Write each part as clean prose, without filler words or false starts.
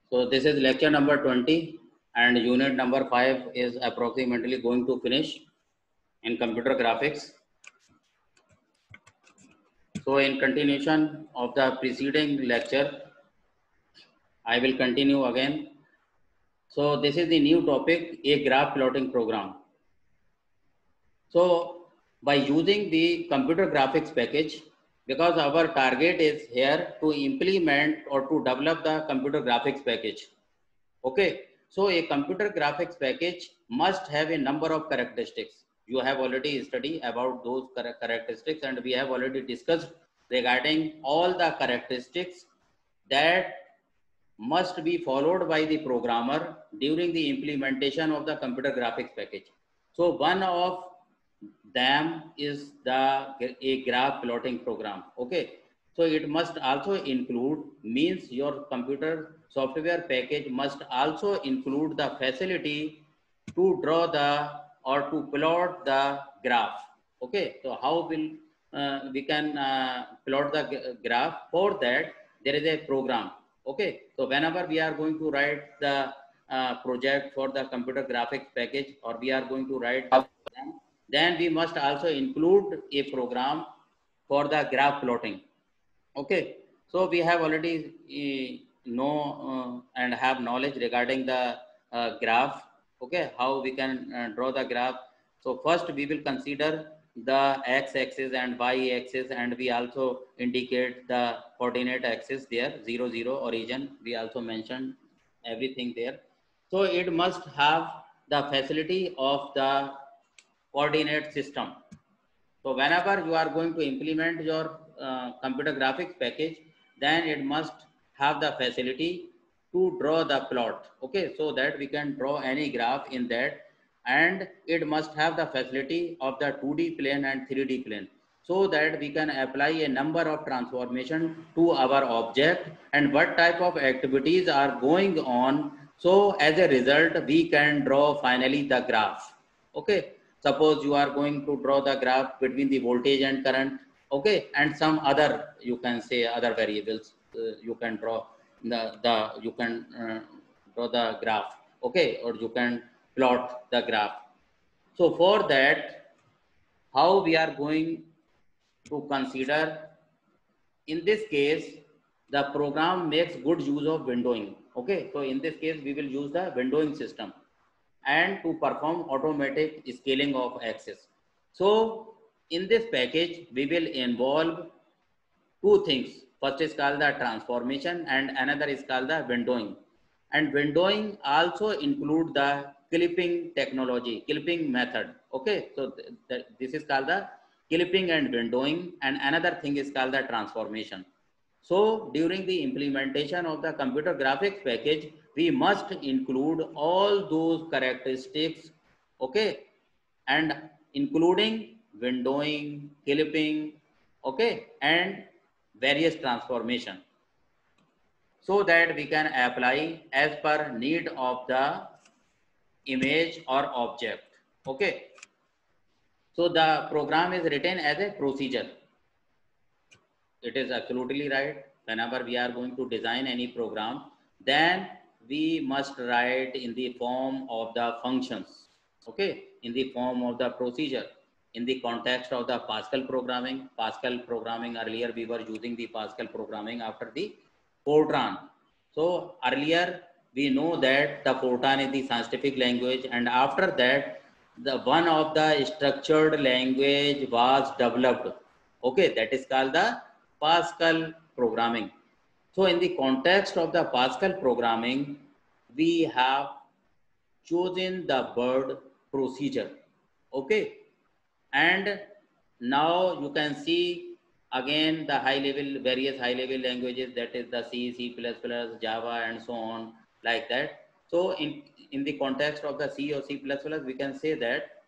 So this is lecture number 20 and unit number 5 is approximately going to finish in computer graphics. So in continuation of the preceding lecture, I will continue again. So this is the new topic, a graph plotting program. So by using the computer graphics package, because our target is here to implement or to develop the computer graphics package. Okay, so a computer graphics package must have a number of characteristics. You have already studied about those characteristics, and we have already discussed regarding all the characteristics that must be followed by the programmer during the implementation of the computer graphics package. So one of them is a graph plotting program. Okay, so it must also include, means your computer software package must also include the facility to draw the or to plot the graph. Okay, so how will we can plot the graph? For that there is a program. Okay, so whenever we are going to write the project for the computer graphics package, or we are going to write the program, then we must also include a program for the graph plotting. Okay, so we have already know and have knowledge regarding the graph. Okay, how we can draw the graph. So first we will consider the x-axis and y-axis, and we also indicate the coordinate axis there, 0 0 origin. We also mentioned everything there. So it must have the facility of the coordinate system. So whenever you are going to implement your computer graphics package, then it must have the facility to draw the plot. Okay, so that we can draw any graph in that, and it must have the facility of the 2D plane and 3D plane, so that we can apply a number of transformation to our object and what type of activities are going on. So as a result, we can draw finally the graph. Okay, suppose you are going to draw the graph between the voltage and current. Okay, and some other, you can say, other variables, you can draw you can draw the graph. Okay, or you can plot the graph. So for that, how we are going to consider, in this case the program makes good use of windowing. Okay, so in this case we will use the windowing system and to perform automatic scaling of axis. So in this package we will involve two things. First is called the transformation and another is called the windowing. And windowing also include the clipping technology, clipping method. Okay, so this is called the clipping and windowing, and another thing is called the transformation. So during the implementation of the computer graphics package, we must include all those characteristics, okay, and including windowing, clipping, okay, and various transformation, so that we can apply as per need of the image or object. Okay, so the program is written as a procedure. It is absolutely right. Whenever we are going to design any program, then we must write in the form of the functions. Okay, in the form of the procedure, in the context of the Pascal programming. Pascal programming, earlier we were using the Pascal programming after the Fortran. So earlier we know that the Fortran is the scientific language, and after that the one of the structured language was developed. Okay, that is called the Pascal programming. So in the context of the Pascal programming, we have chosen the word procedure. Okay, and now you can see again the high level, various high level languages, that is the C, C++, Java, and so on, like that. So in the context of the C or C++, we can say that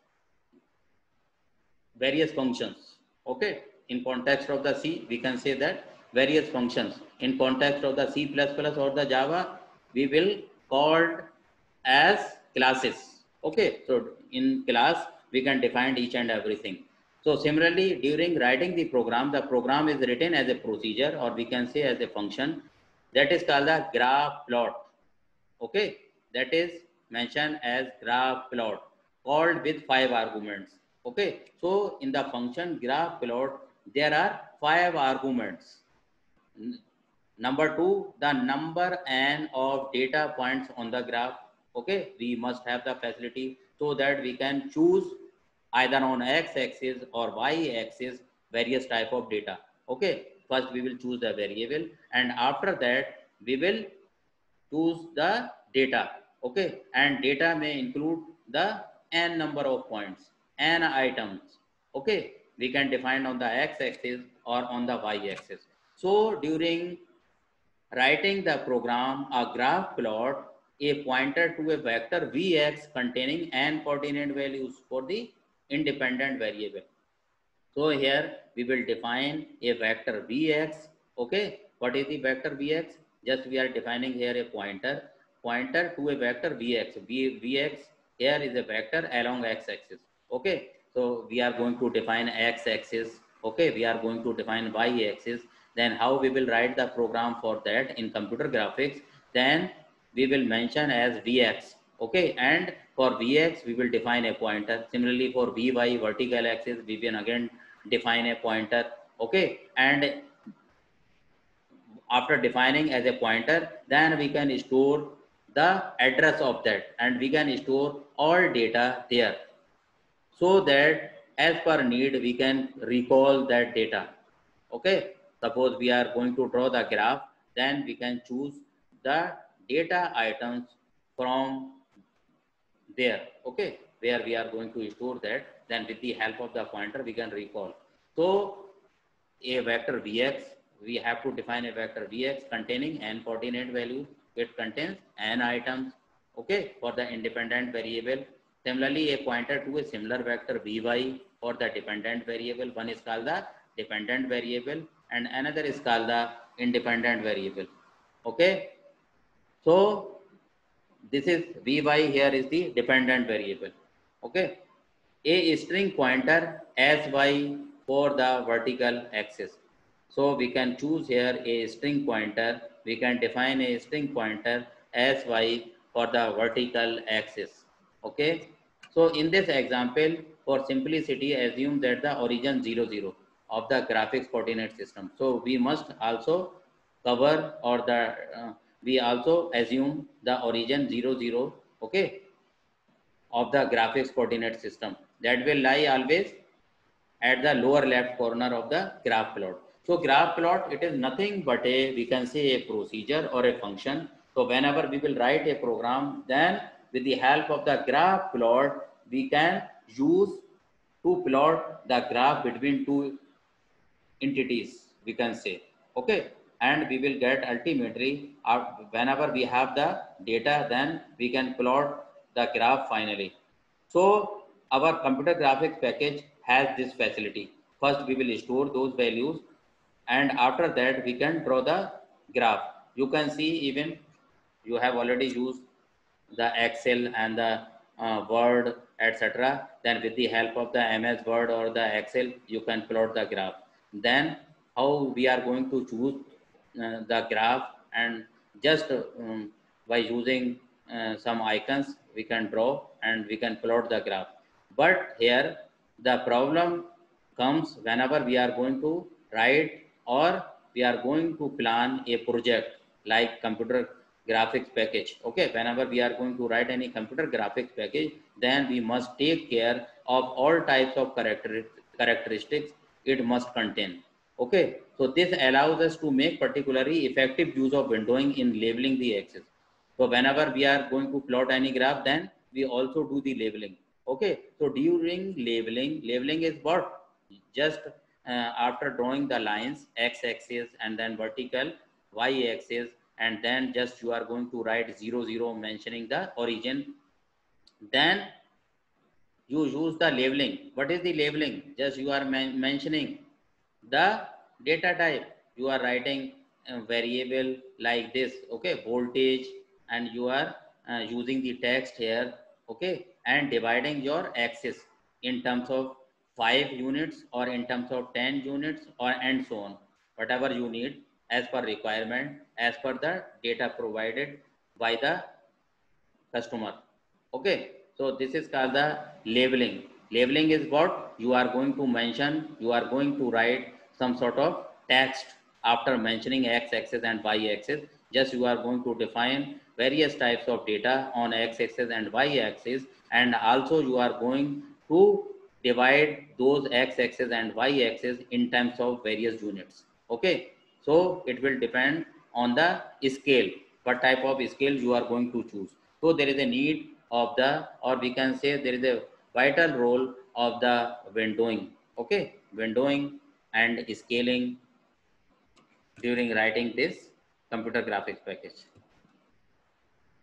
various functions. Okay, in context of the C, we can say that various functions. In context of the C++ or the Java, we will call as classes. Okay, so in class we can define each and everything. So similarly, during writing the program is written as a procedure, or we can say as a function, that is called the graph plot. Okay, that is mentioned as graph plot called with 5 arguments. Okay, so in the function graph plot, there are 5 arguments. Number two, the number n of data points on the graph. Okay, we must have the facility so that we can choose either on x-axis or y-axis various type of data. Okay, first we will choose the variable, and after that we will choose the data. Okay, and data may include the n number of points, n items. Okay, we can define on the x-axis or on the y-axis. So during writing the program, a graph plot a pointer to a vector Vx containing n coordinate values for the independent variable. So here we will define a vector Vx. Okay, what is the vector Vx? Just we are defining here a pointer to a vector Vx. Vx here is a vector along x-axis. Okay, so we are going to define x-axis. Okay, we are going to define y-axis. Then how we will write the program for that in computer graphics? Then we will mention as Vx. Okay, and for Vx we will define a pointer. Similarly for Vy vertical axis we will again define a pointer. Okay, and after defining as a pointer, then we can store the address of that, and we can store all data there, so that as per need we can recall that data. Okay, suppose we are going to draw the graph, then we can choose the data items from there. Okay, where we are going to store that, then with the help of the pointer we can recall. So a vector Vx, we have to define a vector Vx containing n coordinate value. It contains n items, okay, for the independent variable. Similarly, a pointer to a similar vector Vy for the dependent variable. One is called the dependent variable and another is called the independent variable. Okay, so this is Vy, here is the dependent variable. Okay, a string pointer sy for the vertical axis. So we can choose here a string pointer. We can define a string pointer sy for the vertical axis. Okay, so in this example, for simplicity, assume that the origin 0, 0 of the graphics coordinate system. So we must also cover, or the we also assume the origin 0, 0. Okay, of the graphics coordinate system that will lie always at the lower left corner of the graph plot. So graph plot, it is nothing but a, we can say, a procedure or a function. So whenever we will write a program, then with the help of the graph plot, we can use to plot the graph between two entities, we can say. Okay, and we will get ultimately, whenever we have the data, then we can plot the graph finally. So our computer graphics package has this facility. First we will store those values, and after that we can draw the graph. You can see, even you have already used the Excel and the Word, etc. Then with the help of the MS Word or the Excel, you can plot the graph. Then how we are going to choose the graph, and just by using some icons we can draw and we can plot the graph. But here the problem comes whenever we are going to write, or we are going to plan a project like computer graphics package. Okay, whenever we are going to write any computer graphics package, then we must take care of all types of characteristics it must contain. Okay, so this allows us to make particularly effective use of windowing in labeling the axis. So whenever we are going to plot any graph, then we also do the labeling. Okay, so during labeling is what? Just after drawing the lines x-axis and then vertical y-axis, and then just you are going to write 0, 0 mentioning the origin. Then you use the labeling. What is the labeling? Just you are mentioning the data type. You are writing a variable like this, okay, voltage, and you are using the text here. Okay, and dividing your axis in terms of 5 units or in terms of 10 units, or and so on, whatever you need as per requirement, as per the data provided by the customer. Okay, so this is called the labeling. Labeling is what you are going to mention, you are going to write some sort of text after mentioning x axis and y axis. Just you are going to define various types of data on x axis and y axis, and also you are going to divide those x axis and y axis in terms of various units. Okay, so it will depend on the scale, what type of scale you are going to choose. So there is a need of the, or we can say there is a vital role of the windowing. Okay, windowing and scaling during writing this computer graphics package.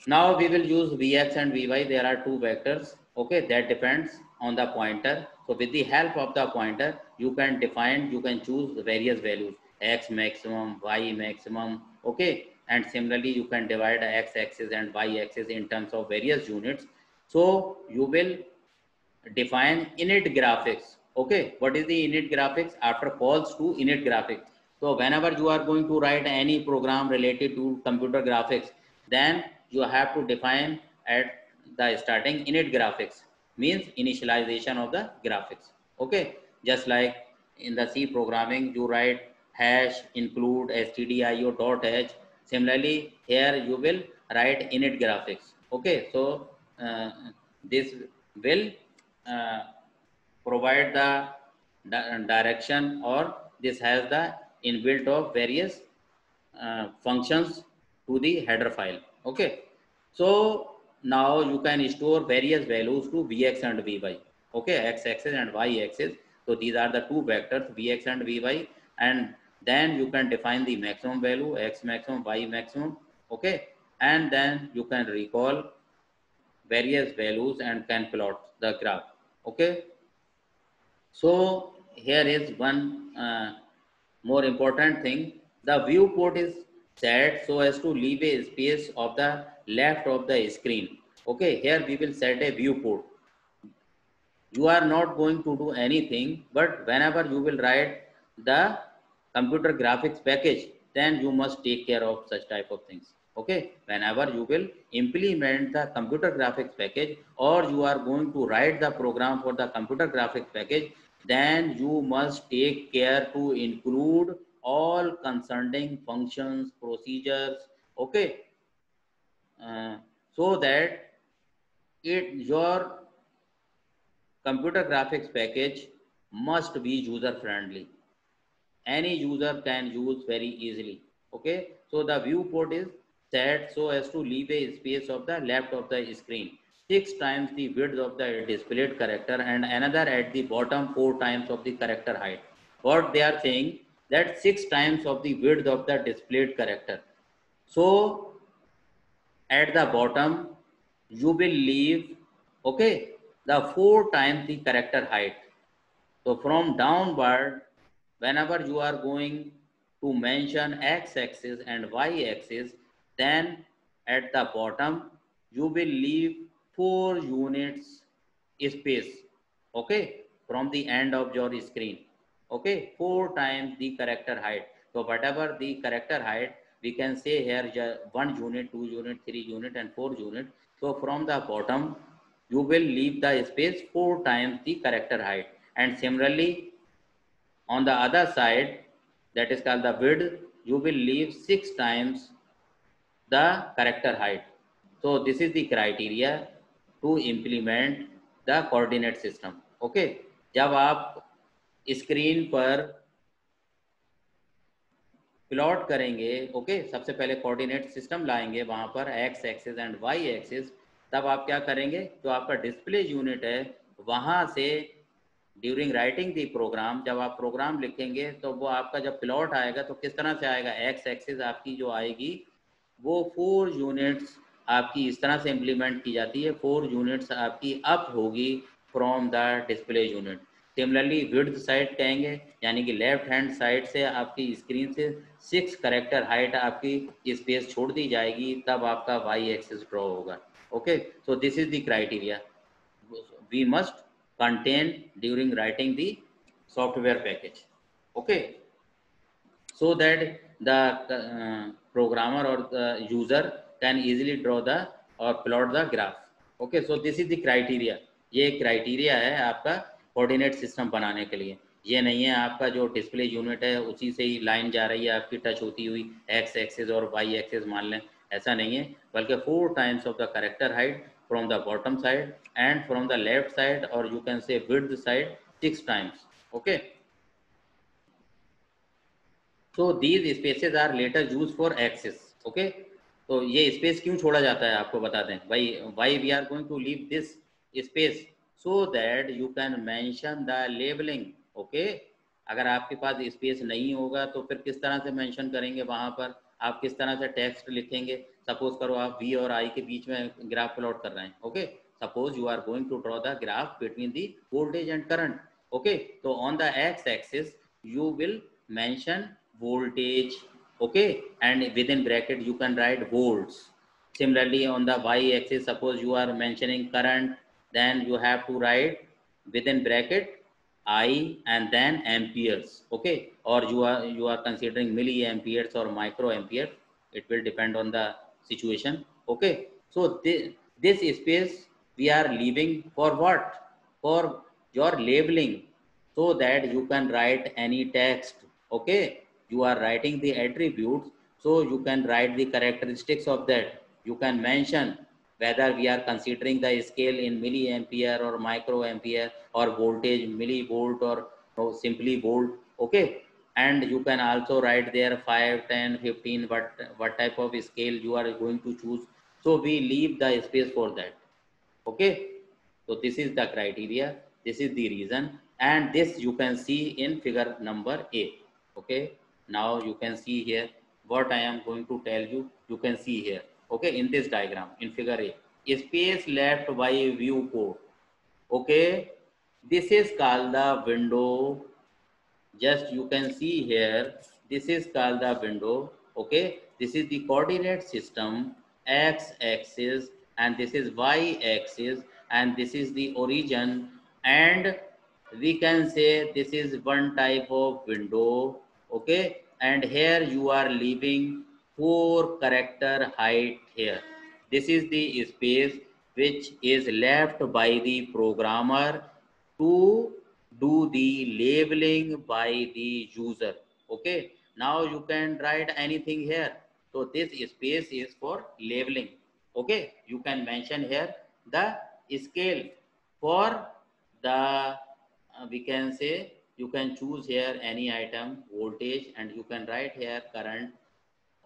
Now we will use Vx and Vy. There are two vectors. Okay, that depends on the pointer. So with the help of the pointer, you can define, you can choose the various values, x maximum, y maximum. Okay, and similarly you can divide x axis and y axis in terms of various units. So you will define init graphics. Okay, what is the init graphics? After calls to init graphics, so whenever you are going to write any program related to computer graphics, then you have to define at the starting init graphics, means initialization of the graphics. Okay, just like in the C programming you write hash include stdio dot h. Similarly here you will write init graphics. Okay, so uh, this will uh, provide the direction, or this has the inbuilt of various functions to the header file. Okay, so now you can store various values to Vx and Vy. Okay, x axis and y axis. So these are the two vectors Vx and Vy, and then you can define the maximum value x maximum, y maximum. Okay, and then you can recall various values and can plot the graph. Okay, so here is one more important thing. The viewport is set so as to leave a space of the left of the screen. Okay, here we will set a viewport. You are not going to do anything, but whenever you will write the computer graphics package, then you must take care of such type of things. Okay, whenever you will implement the computer graphics package, or you are going to write the program for the computer graphics package, then you must take care to include all concerning functions, procedures. Okay, uh, so that your computer graphics package must be user friendly. Any user can use very easily. Okay, so the viewport is set so as to leave a space of the left of the screen 6 times the width of the displayed character, and another at the bottom 4 times of the character height. What they are saying, that 6 times of the width of the displayed character. So at the bottom you will leave, okay, the 4 times the character height. So from downward, whenever you are going to mention x axis and y axis, then at the bottom you will leave 4 units space. Okay, from the end of your screen. Okay, 4 times the character height. So whatever the character height, we can say here 1 unit, 2 unit, 3 unit and 4 unit. So from the bottom you will leave the space 4 times the character height, and similarly on the other side, that is called the width, you will leave 6 times the character height. So this is the criteria to implement the coordinate system. Okay, जब आप screen पर plot करेंगे, okay, सबसे पहले coordinate system लाएंगे वहां पर x axis and y axis, तब आप क्या करेंगे, जो आपका डिस्प्ले यूनिट है वहां से ड्यूरिंग राइटिंग दी प्रोग्राम, जब आप प्रोग्राम लिखेंगे तो वो आपका जब प्लॉट आएगा तो किस तरह से आएगा, एक्स एक्सिस आपकी जो आएगी वो 4 यूनिट्स आपकी इस तरह से इम्प्लीमेंट की जाती है, 4 यूनिट्स आपकी अप होगी from the display unit. Similarly width side कहेंगे, यानी कि लेफ्ट हैंड साइड से आपकी स्क्रीन से 6 करेक्टर हाइट आपकी स्पेस छोड़ दी जाएगी, तब आपका वाई एक्सिस ड्रॉ होगा। Okay, so this is the criteria we must contain during writing the software package. Okay, so that the programmer or the user can easily draw the और plot the graph. Okay, so this is the criteria. ये criteria है आपका coordinate system बनाने के लिए। ये नहीं है आपका जो डिस्प्ले यूनिट है उसी से ही लाइन जा रही है आपकी टच होती हुई एक्स एक्सिस और वाई एक्सिस मान लें, ऐसा नहीं है, बल्कि 4 times of the character height from the bottom side and from the left side, और you can say width side 6 times. Okay, so these spaces are later use for axis. Okay, तो ये space क्यों छोड़ा जाता है आपको बता दें भाई, why we are going to leave this space so that you can mention the labelling. Okay, अगर आपके पास स्पेस नहीं होगा तो फिर किस तरह से मेंशन करेंगे वहां पर, आप किस तरह से टेक्स्ट लिखेंगे। सपोज करो आप वी और आई के बीच में ग्राफ प्लॉट कर रहे हैं। Okay, suppose you are going to draw the graph between the voltage and current. Okay, तो on the x axis you will mention voltage, okay, and within bracket you can write volts. Similarly on the y axis, suppose you are mentioning current, then you have to write within bracket I and then amperes. Okay, or you are considering milliamperes or microamperes, it will depend on the situation. Okay, so this space we are leaving for what? For your labeling, so that you can write any text. Okay, you are writing the attributes, so you can write the characteristics of that. You can mention whether we are considering the scale in milliampere or microampere, or voltage millivolt or simply volt. Okay, and you can also write there 5, 10, 15, what type of scale you are going to choose. So we leave the space for that. Okay, so this is the criteria, this is the reason, and this you can see in figure number A. Okay, now you can see here what I am going to tell you. You can see here, okay, in this diagram in figure A, space left by viewport. Okay, this is called the window. Just you can see here, this is called the window. Okay, this is the coordinate system, x axis, and this is y axis, and this is the origin, and we can say this is one type of window. Okay, and here you are leaving 4 character height here. This is the space which is left by the programmer to do the labeling by the user. Okay, now you can write anything here. So this space is for labeling. Okay, you can mention here the scale for the we can say, you can choose here any item voltage, and you can write here current.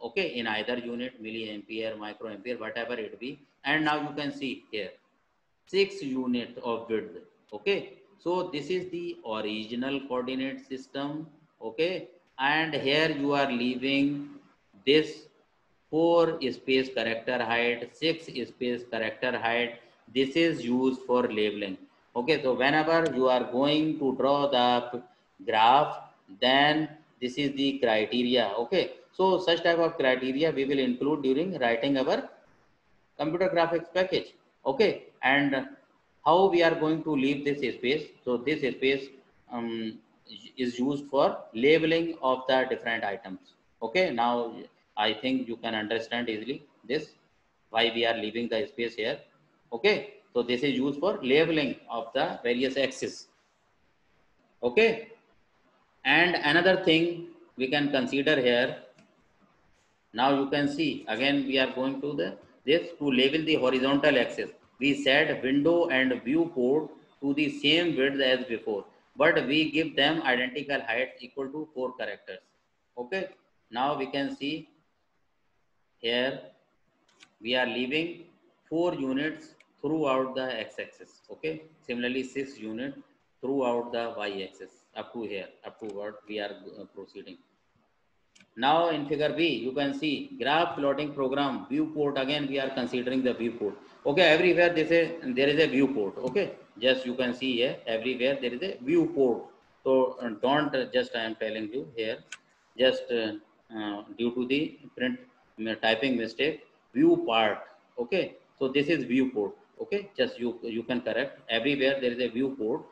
Okay, in either unit, milliampere, microampere, whatever it be. And now you can see here 6 units of width. Okay, so this is the original coordinate system. Okay, and here you are leaving this 4 space character height, 6 space character height. This is used for labeling. Okay, so whenever you are going to draw the graph, then this is the criteria. Okay, so such type of criteria we will include during writing our computer graphics package. Okay, and how we are going to leave this space? So this space is used for labeling of the different items. Okay, now I think you can understand easily this, why we are leaving the space here. Okay, so this is used for labeling of the various axes. Okay, and another thing we can consider here. Now you can see again we are going to the this to label the horizontal axis. We set window and viewport to the same width as before, but we give them identical heights equal to 4 characters. Okay, now we can see here we are leaving 4 units throughout the x-axis. Okay, similarly 6 units throughout the y-axis up to here, up to what we are proceeding. Now in figure B, you can see graph plotting program viewport. Again, we are considering the viewport. Okay, everywhere there is a viewport. Okay, just you can see here everywhere there is a viewport. So don't just I am telling you here, just due to the print typing mistake, view part. Okay, so this is viewport. Okay, just you can correct everywhere there is a viewport.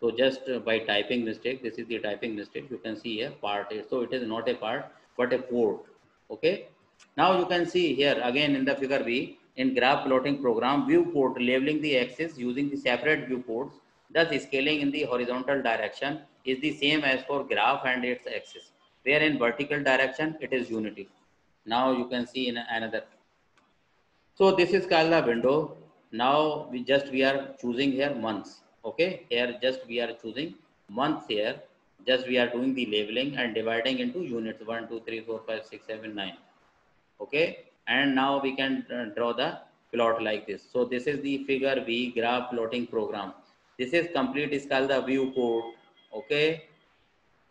So just by typing mistake, this is the typing mistake. You can see here part. So it is not a part, but a port. Okay. Now you can see here again in the figure B. in graph plotting program, viewport labeling the axis using the separate viewports, thus scaling in the horizontal direction is the same as for graph and its axis, where in vertical direction it is unity. Now you can see in another. So this is called the window. Now we are choosing here months. Okay, here just we are choosing months here. Just we are doing the labeling and dividing into units 1, 2, 3, 4, 5, 6, 7, 9. Okay, and now we can draw the plot like this. So this is the figure V graph plotting program. This is complete, is called the viewport. Okay,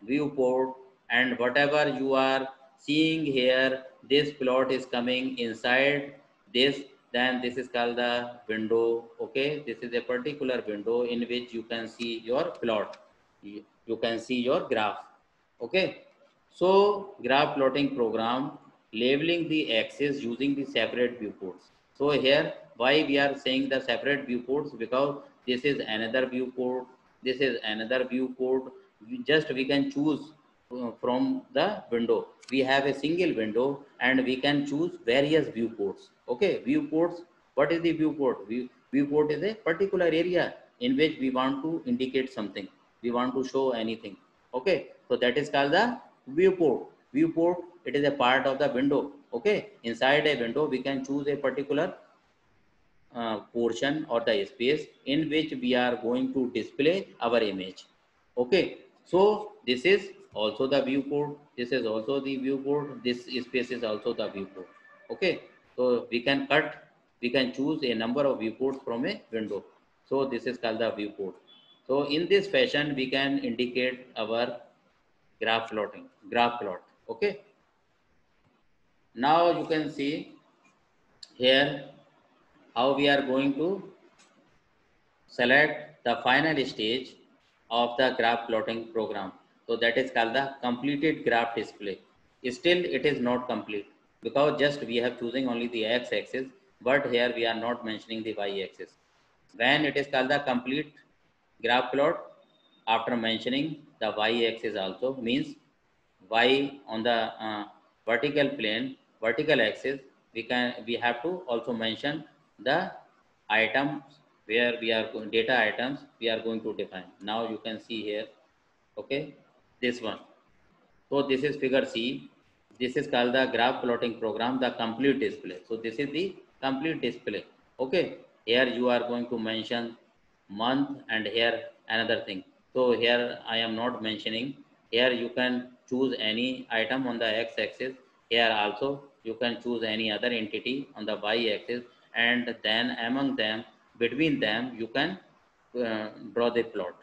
viewport, and whatever you are seeing here, this plot is coming inside this, then this is called the window. Okay, this is a particular window in which you can see your plot, you can see your graph. Okay, so graph plotting program labeling the axis using the separate viewports. So here why we are saying the separate viewports, because this is another viewport, this is another viewport. We can choose from the window. We have a single window and we can choose various viewports. Okay, viewports. What is the viewport? Viewport is a particular area in which we want to indicate something. We want to show anything. Okay, so that is called the viewport. Viewport, it is a part of the window. Okay, inside a window we can choose a particular portion or the space in which we are going to display our image. Okay, so this is also the viewport, this is also the viewport, this space is also the viewport. Okay, so we can we can choose a number of viewports from a window. So this is called the viewport. So in this fashion we can indicate our graph plot. Okay, now you can see here how we are going to select the final stage of the graph plotting program. So that is called the completed graph display. Still it is not complete because just we have choosing only the x-axis, but here we are not mentioning the y-axis. When it is called the complete graph plot, after mentioning the y-axis also, means y on the vertical plane, vertical axis, we have to also mention the items where we are data items we are going to define. Now you can see here. Okay, this one. So this is figure C. This is called the graph plotting program, the complete display. So this is the complete display. Okay, here you are going to mention month and here another thing. So here I am not mentioning. Here you can choose any item on the x-axis. Here also you can choose any other entity on the y-axis, and then among them, between them, you can draw the plot.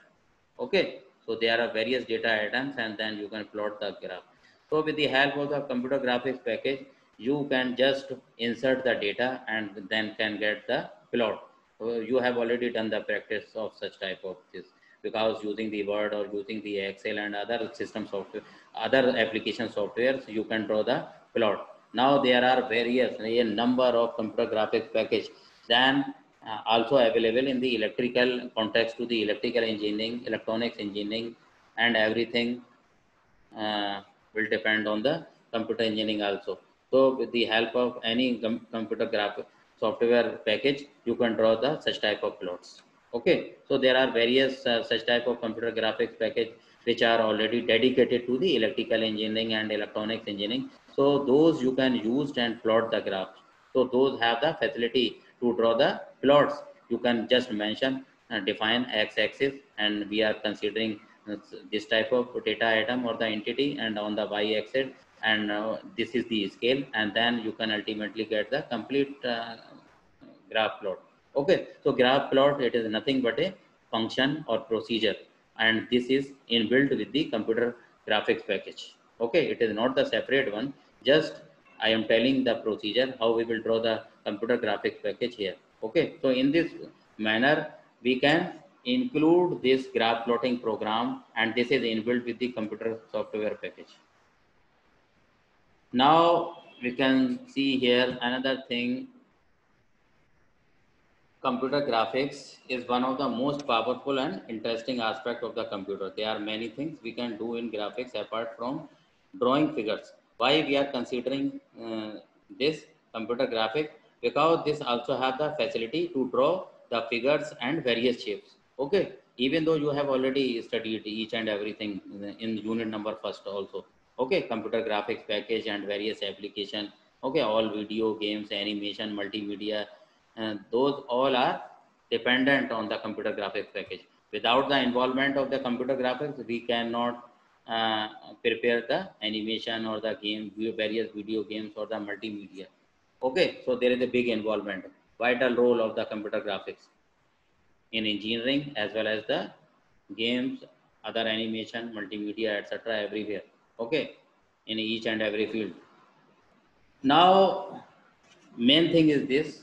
Okay, so there are various data items and then you can plot the graph. So with the help of the computer graphics package, you can just insert the data and then can get the plot. So you have already done the practice of such type of this, because using the Word or using the Excel and other system software, other application softwares, you can draw the plot. Now there are various a number of computer graphics package. Then also available in the electrical context to the electrical engineering, electronics engineering, and everything uh, will depend on the computer engineering also. So with the help of any computer graphic software package, you can draw the such type of plots. Okay, so there are various such type of computer graphics package which are already dedicated to the electrical engineering and electronics engineering. So those you can use and plot the graphs. So those have the facility to draw the plots. You can just mention define x-axis, and we are considering this type of data item or the entity, and on the y-axis, and this is the scale, and then you can ultimately get the complete graph plot. Okay, so graph plot, it is nothing but a function or procedure, and this is inbuilt with the computer graphics package. Okay, it is not the separate one. Just I am telling the procedure how we will draw the computer graphics package here. Okay, so in this manner we can include this graph plotting program, and this is inbuilt with the computer software package. Now we can see here another thing. Computer graphics is one of the most powerful and interesting aspect of the computer. There are many things we can do in graphics apart from drawing figures. Why we are considering this computer graphic? because this also have the facility to draw the figures and various shapes. Okay, even though you have already studied each and everything in unit number first also. Okay, computer graphics package and various application. Okay, all video games, animation, multimedia, and those all are dependent on the computer graphics package. Without the involvement of the computer graphics, we cannot uh, prepare the animation or the game, various video games or the multimedia. Okay, so there is a big involvement, vital role of the computer graphics in engineering as well as the games, other animation, multimedia, etc. everywhere. Okay, in each and every field. Now, main thing is this: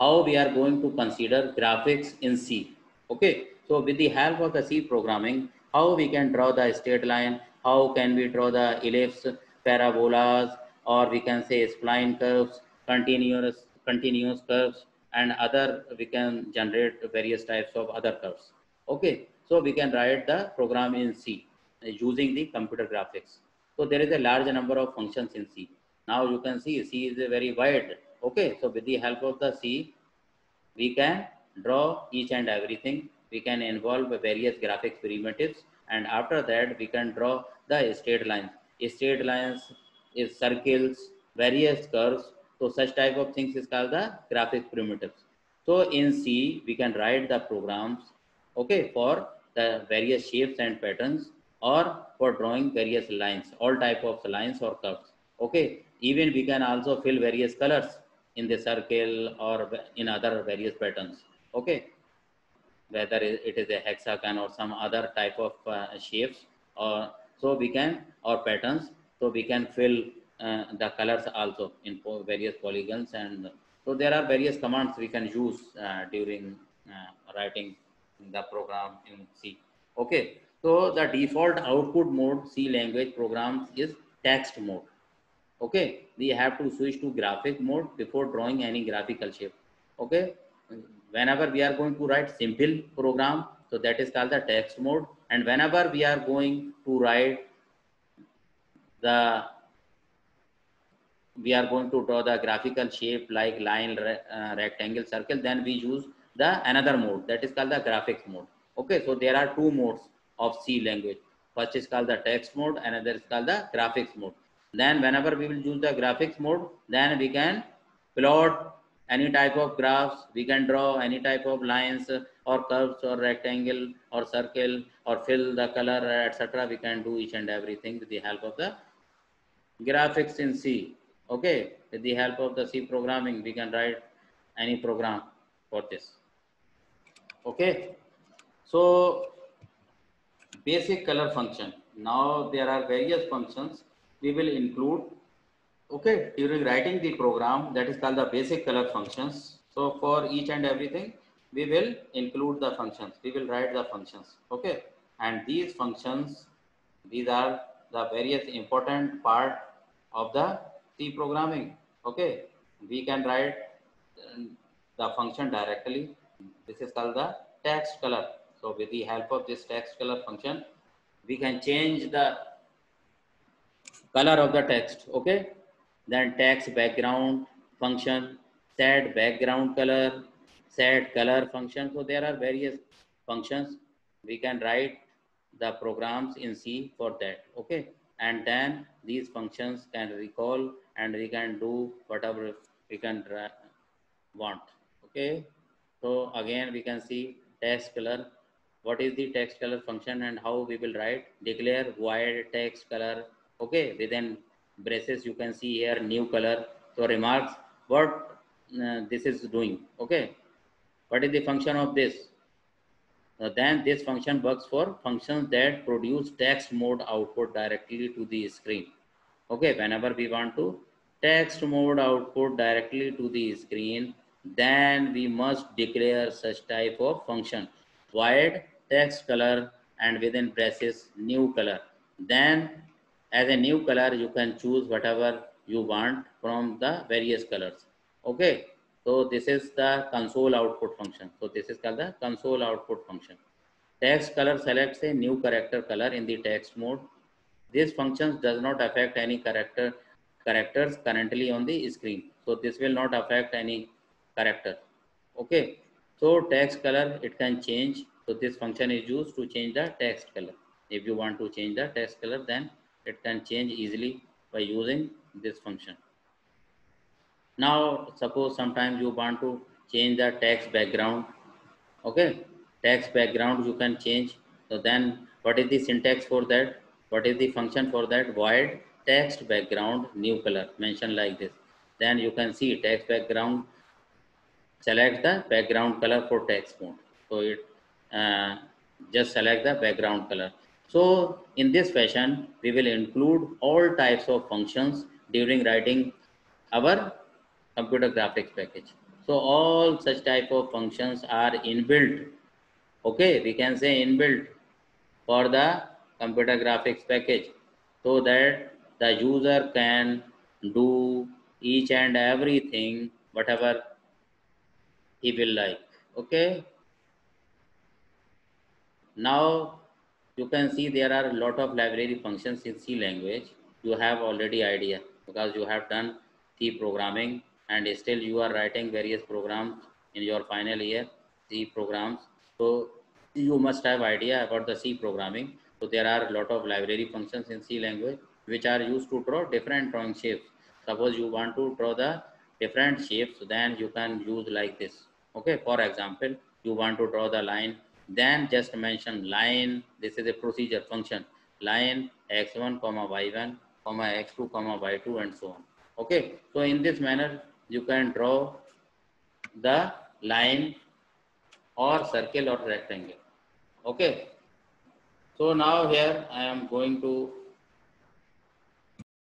how we are going to consider graphics in C. Okay, so with the help of the C programming, how we can draw the straight line, how can we draw the ellipse, parabolas, or we can say spline curves, continuous curves, and other we can generate various types of other curves. Okay, so we can write the program in C using the computer graphics. So there is a large number of functions in C. Now you can see C is a very wide. Okay, so with the help of the C, we can draw each and everything. We can involve various graphics primitives, and after that we can draw the straight lines. Straight lines is circles, various curves. So such type of things is called the graphics primitives. So in C, we can write the programs, okay, for the various shapes and patterns, or for drawing various lines, all type of lines or curves. Okay, even we can also fill various colors in the circle or in other various patterns. Okay, whether it is a hexagon or some other type of shapes, or so we can, or patterns, so we can fill the colors also in various polygons. And so there are various commands we can use during writing the program in C. Okay, so the default output mode C language programs is text mode. Okay, we have to switch to graphic mode before drawing any graphical shape. Okay, whenever we are going to write simple program, so that is called the text mode. And whenever we are going to write the, we are going to draw the graphical shape like line, rectangle, circle, then we use the another mode, that is called the graphics mode. Okay, so there are two modes of C language. First is called the text mode, another is called the graphics mode. Then whenever we will use the graphics mode, then we can plot any type of graphs, we can draw any type of lines or curves or rectangle or circle, or fill the color, etc. We can do each and everything with the help of the graphics in C. Okay, with the help of the C programming, we can write any program for this. Okay, so basic color function. Now there are various functions we will include. Okay, during writing the program, that is called the basic color functions. So for each and everything, we will include the functions. We will write the functions. Okay, and these functions, these are the various important part of the C programming. Okay, we can write the function directly. This is called the text color. So with the help of this text color function, we can change the color of the text. Okay, then text background function, set background color, set color function. So there are various functions. We can write the programs in C for that. Okay, and then these functions can recall, and we can do whatever we can want. Okay, so again we can see text color. What is the text color function and how we will write? Declare void text color. Okay, within braces you can see here new color. So remarks what this is doing. Okay, what is the function of this? Then this function works for functions that produce text mode output directly to the screen. Okay, whenever we want to text mode output directly to the screen, then we must declare such type of function, void text color, and within braces new color. Then as a new color you can choose whatever you want from the various colors. Okay, so this is the console output function. So this is called the console output function. Text color selects a new character color in the text mode. This function does not affect any characters currently on the screen. So this will not affect any character. Okay, so text color it can change. So this function is used to change the text color. If you want to change the text color, then it can change easily by using this function. Now suppose sometimes you want to change the text background. Okay, text background you can change. So then what is the syntax for that? What is the function for that? Void text background new color, mentioned like this. Then you can see text background, select the background color for text mode. So it uh, just select the background color. So in this fashion, we will include all types of functions during writing our computer graphics package. So all such type of functions are inbuilt. Okay, we can say inbuilt for the computer graphics package, so that the user can do each and everything whatever he will like. Okay, now you can see there are a lot of library functions in C language. You have already idea because you have done C programming and still you are writing various programs in your final year C programs. So you must have idea about the C programming. So there are a lot of library functions in C language which are used to draw different drawing shapes. Suppose you want to draw the different shapes, then you can use like this. Okay, for example, you want to draw the line, then just mention line. This is a procedure function, line x1 comma y1 comma x2 comma y2 and so on. Okay, so in this manner you can draw the line or circle or rectangle. Okay, so now here I am going to